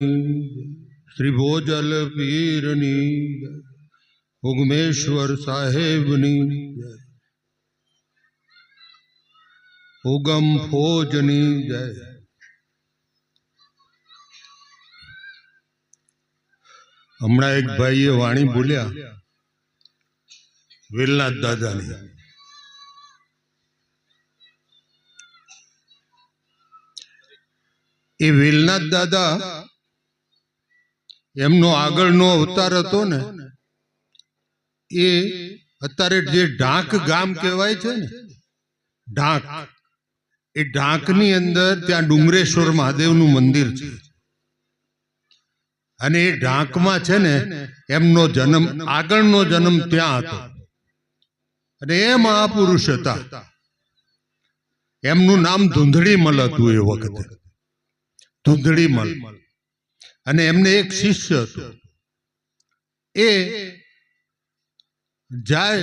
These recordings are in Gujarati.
श्री भोजल पीरनी उगमेश्वर साहेबनी जय। उगम फौजनी जय। हमणा एक भाईए वाणी बोलिया वेलनाथ दादा ने। ए वेलनाथ दादा एमनो आगळनो अवतार हतो ने ए अत्यारे जे ढाक गाम कहेवाय छे ने ढाक ए ढाकनी अंदर त्या डुंगरेश्वर महादेवनु मंदिर छे अने ए ढाकमां छे ने एमनो जन्म आगळनो जन्म त्यां हतो अने ए महापुरुष हता। एमनु नाम धूंधळीमल हतुं ए वखते धूंधळीमल अने एमने एक शिष्य हतो ए जाय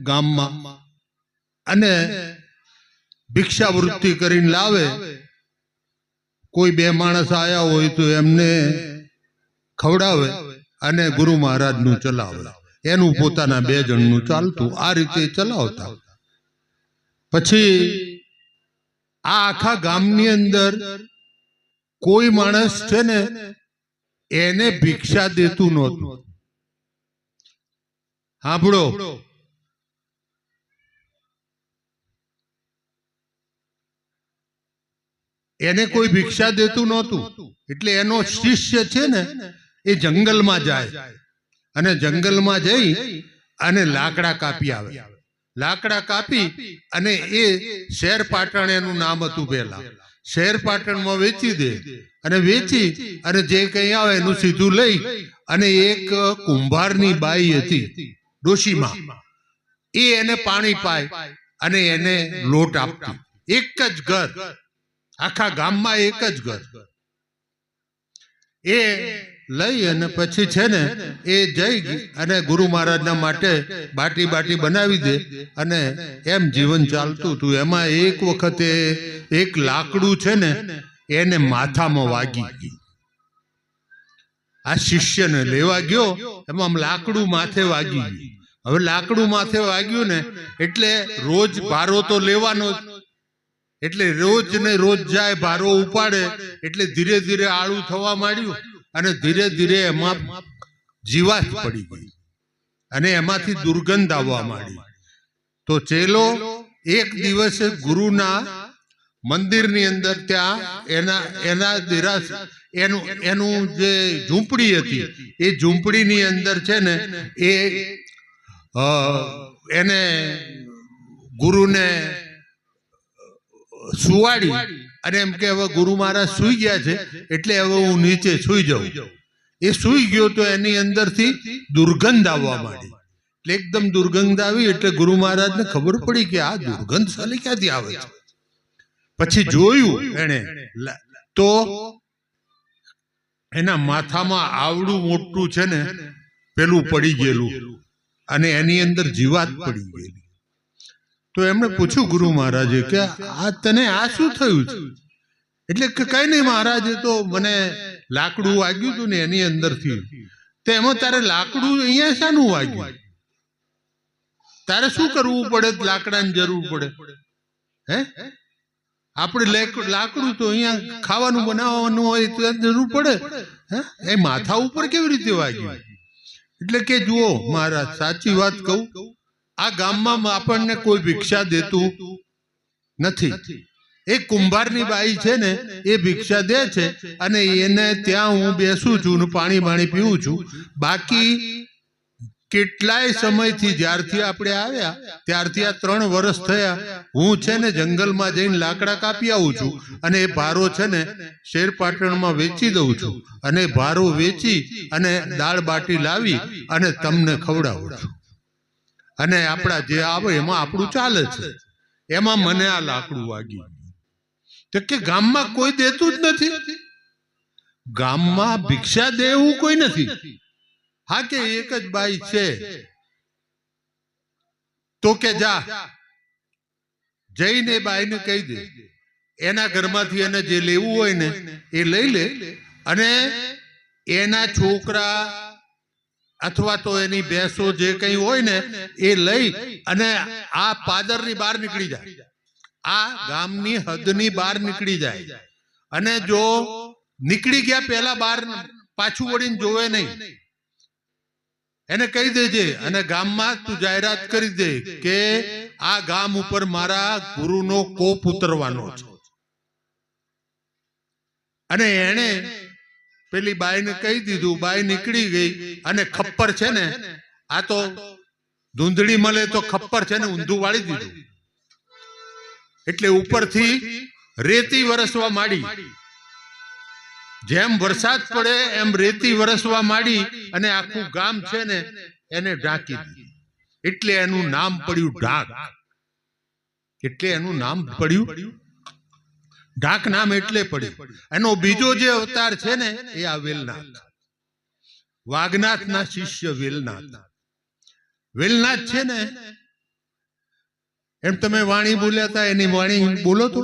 गाममां अने भिक्षावृत्ति करीने लावे। कोई बे माणस आया होय तो एमने खवडावे अने गुरु महाराज नु चलावे। एनु पोताना बे जणनु चालतुं आ रीते चलावता। पछी आ आखा गामनी अंदर कोई माणस छे ने एने भिक्षा देतुं नहोतुं। हांभळो एने कोई भिक्षा देतुं नहोतुं એટલે એનો શિષ્ય છે ને એ જંગલમાં જાય અને જંગલમાં જઈ અને લાકડા કાપી આવે। લાકડા કાપી અને એ શેર પાટણ એનું નામ હતું પહેલા શેર પાટણમાં વેચી દે અને વેચી અને જે કંઈ આવે એનું સીધું લઈ અને એક કુંભારની બાઈ હતી ડોશીમાં એ એને પાણી પાય અને એને લોટ આપતી। એક જ ઘર આખા ગામમાં એક જ ઘર એ લઈ અને પછી છે ને એ જઈ અને ગુરુ મહારાજના માટે બાટી બાટી બનાવી દે અને એમ જીવન ચાલતું હતું। એમાં એક વખતે એક લાકડું છે ને એને માથામાં વાગી ગયું। આ શિષ્યને લેવા ગયો એમાં લાકડું માથે વાગી ગયું। હવે લાકડું માથે વાગ્યું ને એટલે રોજ ભારો તો લેવાનો જ એટલે રોજ ને રોજ જાય ભારો ઉપાડે એટલે ધીરે ધીરે આળું થવા માંડ્યું અને ધીરે ધીરે એમાં જીવાત પડી ગઈ અને એમાંથી દુર્ગંધ આવવા માંડી। તો ચેલો એક દિવસે ગુરુના મંદિરની અંદર ત્યાં એના દેરાસ એનું જે ઝૂંપડી હતી એ ઝૂંપડીની અંદર છે ને એને ગુરુને સુવાડી અને એમ કે હવે ગુરુ મહારાજ સુઈ ગયા છે એટલે હવે હું નીચે સુઈ જાઉં। એ સુઈ ગયો તો એની અંદરથી દુર્ગંધ આવવા માંડી એટલે એકદમ દુર્ગંધ આવી એટલે ગુરુ મહારાજને ખબર પડી કે આ દુર્ગંધ સાલી ક્યાંથી આવે છે। પછી જોયું એને તો એના માથામાં આવડું મોટું છે ને પેલું પડી ગયેલું અને એની અંદર જીવાત પડી ગયેલી। તો એમણે પૂછ્યું ગુરુ મહારાજે કે આ તને આ શું થયું છે? એટલે કે કઈ નહીં મહારાજે તો મને લાકડું વાગ્યું હતું ને એની અંદરથી। તો એમાં તારે લાકડું અહીંયા શાનું વાગ્યું? તારે શું કરવું પડે? લાકડાની જરૂર પડે હે? આપણે લાકડું તો અહીંયા ખાવાનું બનાવવાનું હોય તો જરૂર પડે હે? એ માથા ઉપર કેવી રીતે વાગ્યું? એટલે કે જુઓ મહારાજ સાચી વાત કહું આ ગામમાં આપણને કોઈ ભિક્ષા દેતું નથી। એક કુંભારની બાઈ છે ને એ ભિક્ષા દે છે અને એને ત્યાં હું બેસું છું ને પાણી બાણી પીવું છું। બાકી કેટલાય સમયથી જ્યારથી આપણે આવ્યા ત્યારથી આ 3 વર્ષ થયા હું છે ને જંગલમાં જઈને લાકડા કાપી આવું છું અને એ ભારો છે ને શેર પાટણમાં વેચી દઉં છું અને ભારો વેચી અને દાળ બાટી લાવી અને તમને ખવડાવું છું અને આપણા જે આવે એમાં આપણું ચાલે છે। એમાં મને આ લાકડું વાગ્યું તો કે ગામમાં કોઈ દેતું જ નથી? ગામમાં ભિક્ષા દે એવું કોઈ નથી? હા કે એક જ બાઈ છે। તો કે જા જઈને બાઈને કહી દે એના ઘરમાંથી એને જે લેવું હોય ને એ લઈ લે અને એના છોકરા અથવા તો એની ભેંસો જે કંઈ હોય ને એ લઈ અને આ પાદરની બહાર નીકળી જાય, આ ગામની હદની બહાર નીકળી જાય, અને જો નીકળી ગયા પહેલા બહાર પાછું વળીને જોવે નહીં, એને કહી દેજે અને ગામમાં તું જાહેરાત કરી દે કે આ ગામ ઉપર મારા ગુરુનો કોપ ઉતરવાનો છે. અને એને પેલી બાઈને કહી દીધું, બાઈ નીકળી ગઈ અને ખપ્પર છે ને, આ તો ધૂંધળી મળે તો ખપ્પર છે ને ઊંધું વાળી દીધું, એટલે ઉપરથી રેતી વરસવા માંડી. જેમ વરસાદ પડે એમ રેતી વરસવા માંડી અને આખું ગામ છે ને એને ઢાંકી દીધું. એટલે એનું નામ પડ્યું ઢાક. એટલે એનું નામ પડ્યું ઢાક. નામ એટલે પડ્યું. એનો બીજો જે અવતાર છે ને એ આ વેલનાથ, વાઘનાથના શિષ્ય વેલનાથ. વેલનાથ છે ને, એમ તમે વાણી બોલ્યા હતા, એની વાણી બોલો તો,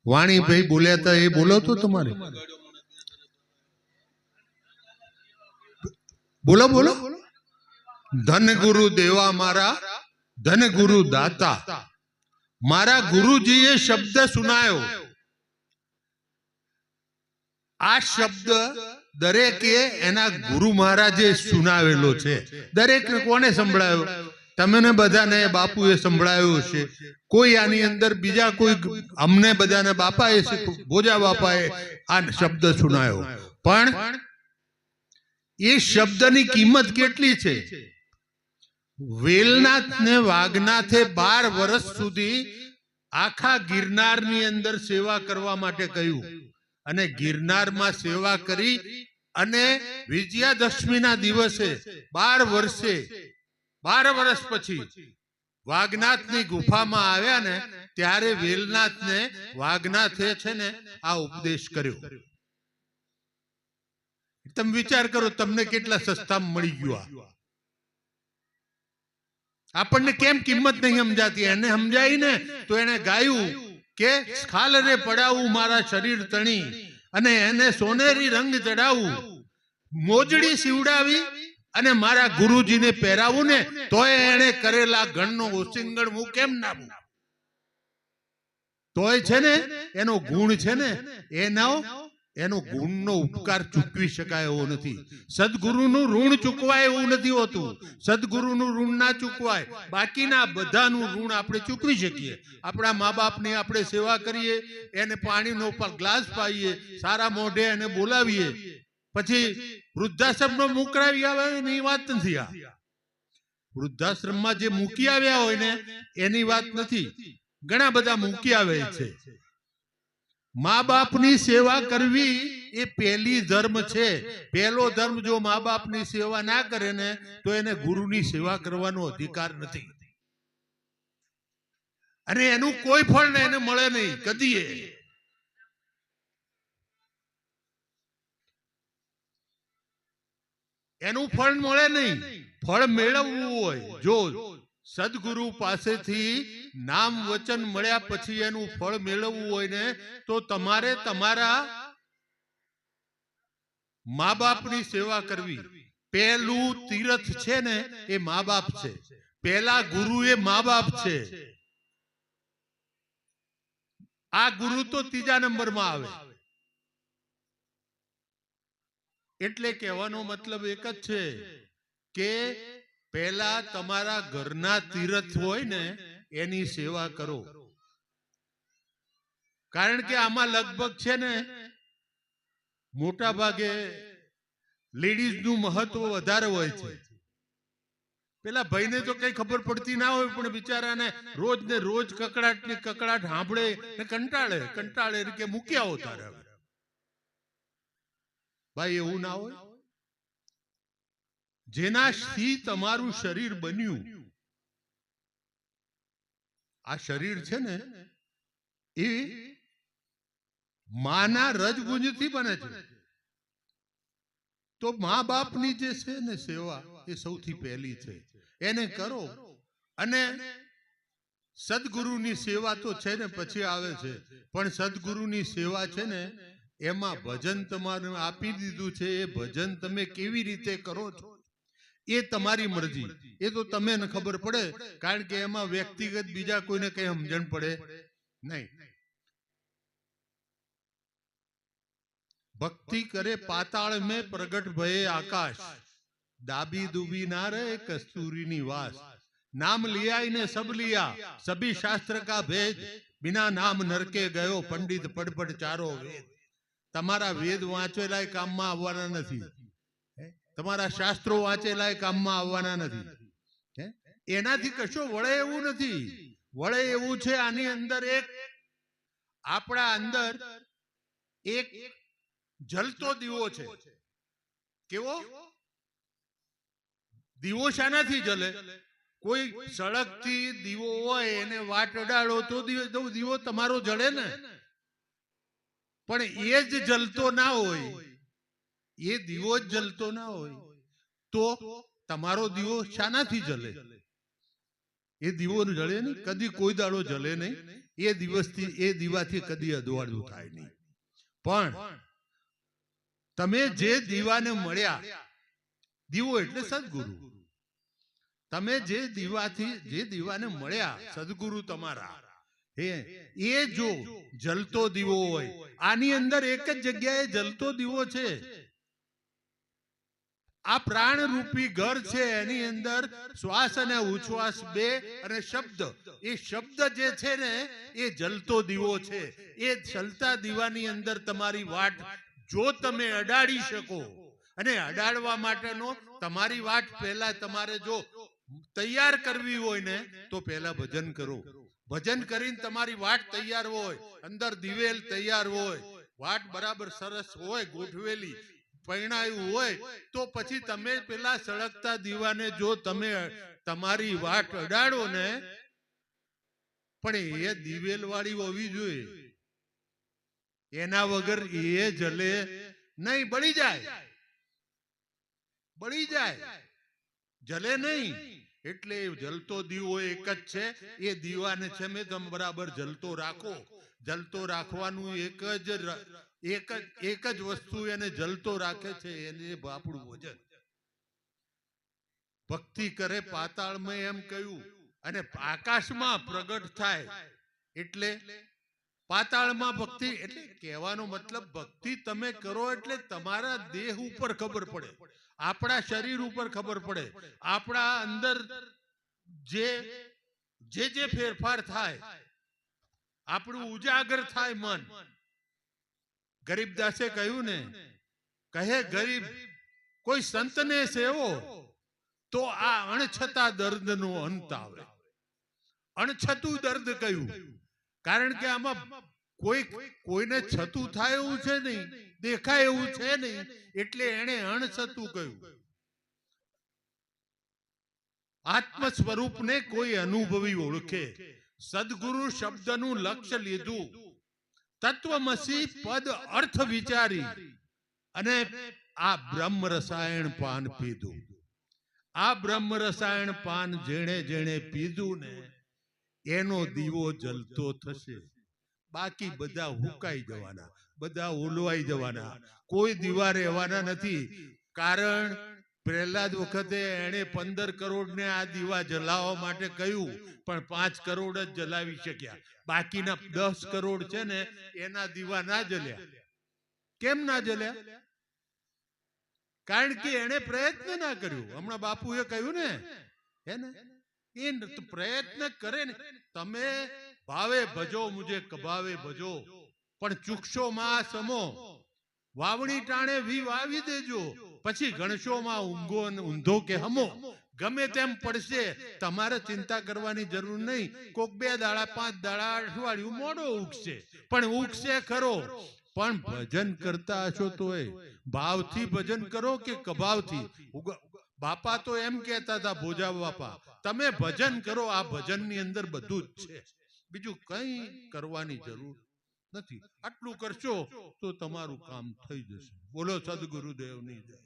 વાણી ભાઈ બોલ્યા હતા એ બોલો તો તમારે, બોલો બોલો. ધન ગુરુ દેવા મારા, ધન ગુરુ દાતા. મારા ગુરુજીએ શબ્દ સુનાયો. આ શબ્દ દરેકે એના ગુરુ મહારાજે સુનાવેલો છે. દરેકને કોને સંભળાયો? તમને બધાને બાપુએ સંભળાયો છે. કોઈ આની અંદર બીજા કોઈ, અમને બધાને બાપાએ, ભોજા બાપાએ આ શબ્દ સુનાયો. પણ એ શબ્દની કિંમત કેટલી છે? વેલનાથ ને વાઘનાથે 12 વર્ષ સુધી આખા ગિરનારની અંદર સેવા કરવા માટે કહ્યું, અને ગિરનારમાં સેવા કરી અને વિજયાદશમીના દિવસે 12 વર્ષ પછી વાઘનાથની ગુફામાં આવ્યા ને ત્યારે વેલનાથને વાઘનાથે છે ને આ ઉપદેશ કર્યો. તમે વિચાર કરો, તમને કેટલા સસ્તામાં મળી ગયું. આપણને કેમ કિંમત નહીં સમજાતી? એને સમજાય ને તો એને ગાયું કે ખાલરે પડાવું મારા શરીર તણી અને એને સોનેરી રંગ ચડાવું, મોજડી સીવડાવી અને મારા ગુરુજીને પહેરાવું ને તોય એને કરેલા ગણનો ઓસિંગણ હું કેમ નાખું? તોય છે ને એનો ગુણ છે ને એનો ગુણનો ઉપકાર ચૂકવી શકાય એવો નથી. સદગુરુનું ઋણ ચૂકવાય એવું નથી હોતું. સદગુરુનું ઋણ ના ચૂકવાય, બાકીના બધાનું ઋણ આપણે ચૂકવી શકીએ. આપણા મા બાપની આપણે સેવા કરીએ, એને પાણીનો ગ્લાસ પાઈએ, સારા મોઢે એને બોલાવીએ, પછી વૃદ્ધાશ્રમનો મોકલાવી આવે એની વાત નથી. આ વૃદ્ધાશ્રમમાં જે મૂકી આવ્યા હોય ને એની વાત નથી. ઘણા બધા મૂકી આવે છે. મા બાપની સેવા કરવી એ પહેલી ધર્મ છે. પહેલો ધર્મ જો મા બાપની સેવા ના કરે ને તો એને ગુરુની સેવા કરવાનો અધિકાર નથી, અને એનું કોઈ ફળ ને એને મળે નહીં કદીએ. એનું ફળ મળે નહીં. ફળ મેળવવું હોય, જો સદગુરુ પાસેથી નામ વચન મળ્યા પછી એનું ફળ મેળવવું હોય ને તો તમારે તમારા મા બાપની સેવા કરવી. પહેલું તીર્થ છે ને એ મા બાપ છે. પહેલા ગુરુ એ મા બાપ છે. આ ગુરુ તો ત્રીજા નંબરમાં આવે. એટલે કહેવાનો મતલબ એક જ છે કે પહેલા તમારા ઘરના તીર્થ હોય ને એની સેવા કરો. કારણ કે આમાં લગભગ છે ને મોટા ભાગે લેડીઝનું મહત્વ વધારે હોય છે. પેલા ભાઈને તો કઈ ખબર પડતી ના હોય, પણ બિચારાને રોજ ને રોજ કકડાટ ની કકડાટ સાંભળે ને કંટાળે કે મૂક્યા આવો તારે. ભાઈ એવું ના હોય. જેનાથી તમારું શરીર બન્યું, આ શરીર છે ને એ માના રજગુંજથી બને છે. તો મા બાપની જે છે ને સેવા એ સૌથી પહેલી છે, એને કરો. અને સદગુરુની સેવા તો છે ને પછી આવે છે, પણ સદગુરુની સેવા છે ને એમાં ભજન તમારે આપી દીધું છે. એ ભજન તમે કેવી રીતે કરો છો એ તમારી મરજી, એ તો તમે ખબર પડે, કારણ કે એમાં વ્યક્તિગત બીજા કોઈને કઈ સમજણ પડે નહીં. ભક્તિ કરે પાતાળ મેં પ્રગટ ભયે આકાશ, દાબી દુબી ના રહે કસ્તુરીની વાસ. નામ લિયા ને સબ લિયા, સભી શાસ્ત્ર કા ભેદ, બિના નામ નરકે ગયો પંડિત પડપડ ચારો વેદ. તમારા વેદ વાંચેલા કામમાં આવવાના નથી, તમારા શાસ્ત્રો વાંચેલા કામમાં આવવાના નથી. એનાથી કશું વળે એવું નથી. વળે એવું છે આની અંદર આપણા અંદર એક જલતો દીવો છે. કેવો દીવો? શાનાથી જલે? કોઈ સળગતી દીવો હોય એને વાટ અડાડો તો દીવો તમારો જળે ને. પણ એ જ જલતો ના હોય, એ દીવો જ જલતો ના હોય તો તમારો દીવો શાનાથી જલે? એ દીવો જળે નહીં, કદી કોઈ દાડો જલે નહીં. એ દિવસથી એ દીવાથી કદી અદવાળું થાય નહીં. પણ તમે જે દીવાને મળ્યા, દીવો એટલે સદગુરુ, તમે જે દીવાને મળ્યા સદગુરુ તમારા, એ જો જલતો દીવો હોય, આની અંદર એક જ જગ્યાએ જલતો દીવો છે. આ પ્રાણ રૂપી ઘર છે, એની અંદર શ્વાસ અને ઉચ્છ્વાસ બે અને શબ્દ, એ શબ્દ જે છે ને એ જલતો દીવો છે. એ જલતા દીવાની અંદર તમારી વાટ જો તમે અડાડી શકો, અને અડાડવા માટેનો તમારી વાટ પહેલા તમારે જો તૈયાર કરવી હોય ને તો પહેલા ભજન કરો. ભજન કરીને તમારી વાટ તૈયાર હોય, અંદર દિવેલ તૈયાર હોય, વાટ બરાબર સરસ હોય, ગોઠવેલી પૈણાયું હોય, તો પછી તમે પેલા સળગતા દીવાને જો તમે તમારી વાટ અડાડો ને, પણ એ દિવેલ વાળી હોવી જોઈએ. એના વગર એ જલે નહીં, બળી જાય, જલે નહીં. એટલે જલતો દીવો એક જ છે. એ દીવાને છે મેં તમે બરાબર જલતો રાખો. જલતો રાખવાનું એક જ વસ્તુ એને જલતો રાખે છે, એને આપણું ભજન. ભક્તિ કરે પાતાળમાં એમ કહ્યું, અને આકાશમાં પ્રગટ થાય. એટલે પાતાળમાં ભક્તિ એટલે કહેવાનો મતલબ, ભક્તિ તમે કરો એટલે તમારા દેહ ઉપર ખબર પડે, આપણા શરીર ઉપર ખબર પડે, આપણા અંદર જે ફેરફાર થાય, આપણું ઉજાગર થાય મન. ગરીબદાસે કહ્યું ને, કહે ગરીબ કોઈ સંતને સેવો તો આ અણછતા દર્દનો અંત આવે. અણછતું દર્દ કહ્યું, કારણ કે આમાં કોઈને છતું થાય એવું છે નહીં, દેખાય એવું છે નહીં, એટલે એને અણછતું કહ્યું. આત્મ સ્વરૂપને કોઈ અનુભવી ઓળખે, સદગુરુ શબ્દનું લક્ષ્ય લીધું, તત્વમસી પદ અર્થ વિચારી, અને આ બ્રહ્મ રસાયણ પાન પીધું. આ બ્રહ્મ રસાયણ પાન જેણે પીધું ને એનો દીવો જલતો થશે. બાકી બધા હુકાઈ જવાના, બધા ઓલવાઈ જવાના, કોઈ દીવા રહેવાના નથી. કારણ પહેલા જ વખતે એને 15 કરોડ ને આ દીવા જલાવવા માટે કહ્યું, પણ 5 કરોડ જ જલાવી શક્યા. બાકીના 10 કરોડ છે ને એના દીવા ના જલ્યા. કેમ ના જલ્યા? કારણ કે એને પ્રયત્ન ના કર્યો. હમણાં બાપુએ કહ્યું ને, એ પ્રયત્ન કરે ને. તમે ભાવે ભજો મુજે કભાવે ભજો, પણ ચૂકશો માં સમો. વાવણી ટાણે વી વાવી દેજો, પછી ગણશો માં ઊંધો કે હમો. ગમે તેમ પડશે, તમારે ચિંતા કરવાની જરૂર નહીં. કોક 2 દાડા 5 દાડા અઠવાડિયું મોડો ઉગશે, પણ ઉગશે ખરો. પણ ભજન કરતા હશો તોય ભાવથી ભજન કરો કે કભાવથી. બાપા તો એમ કહેતા હતા, ભોજા બાપા, તમે ભજન કરો. આ ભજનની અંદર બધું જ છે, બીજું કંઈ કરવાની જરૂર નથી. આટલું કરશો તો તમારું કામ થઈ જશે. બોલો સદગુરુદેવની જય.